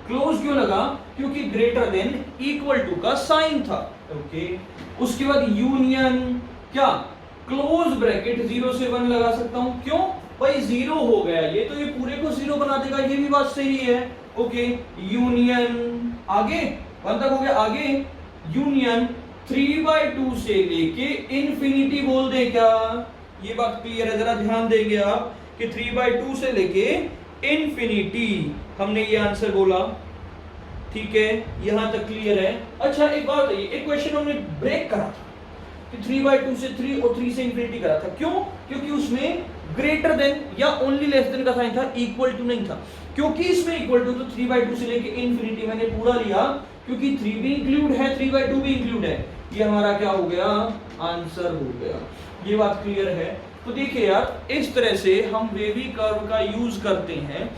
[SPEAKER 1] क्लोज क्यों लगा? क्योंकि ग्रेटर देन इक्वल टू का साइन था। ओके, उसके बाद यूनियन क्या? क्लोज ब्रैकेट 0 से 1 लगा सकता हूं। क्यों भाई? 0 हो गया ये, तो ये पूरे को 0 बना देगा, ये भी बात सही है। ओके, यूनियन आगे 1 तक हो गया। आगे यूनियन 3/2 से लेके इन्फिनिटी बोल दे क्या? ये बात क्लियर है? जरा ध्यान देंगे आप कि 3/2 से लेके इन्फिनिटी हमने ये आंसर बोला। ठीक है, यहां तक क्लियर है? अच्छा एक बात है, एक क्वेश्चन हमने ब्रेक करा था कि 3/2 से 3 और 3 से इन्फिनिटी करा था। क्यों? क्योंकि उसमें ग्रेटर देन या ओनली लेस देन का साइन था, इक्वल टू नहीं था। क्योंकि इसमें इक्वल टू, तो 3/2 से लेके इन्फिनिटी मैंने पूरा लिया, क्योंकि 3 भी इंक्लूड है, 3/2 भी इंक्लूड है। ये हमारा क्या हो गया? आंसर हो गया। ये बात क्लियर है? तो देखिए यार, इस तरह से हम वेवी कर्व का यूज करते हैं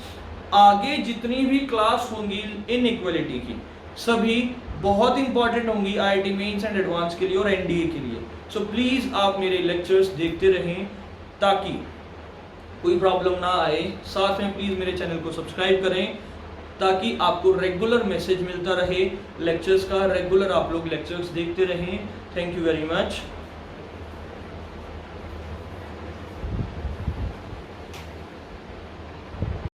[SPEAKER 1] आगे जितनी भी क्लास होंगी इनइक्वालिटी की सभी बहुत इंपॉर्टेंट होंगी IIT मेंस एंड एडवांस के लिए और NDA के लिए। सो प्लीज आप मेरे लेक्चर्स देखते रहें ताकि कोई प्रॉब्लम ना आए। साथ में प्लीज मेरे चैनल को सब्सक्राइब करें ताकि आपको रेगुलर मैसेज मिलता रहे लेक्चर्स का, रेगुलर आप लोग लेक्चर्स देखते रहें। Thank you very much.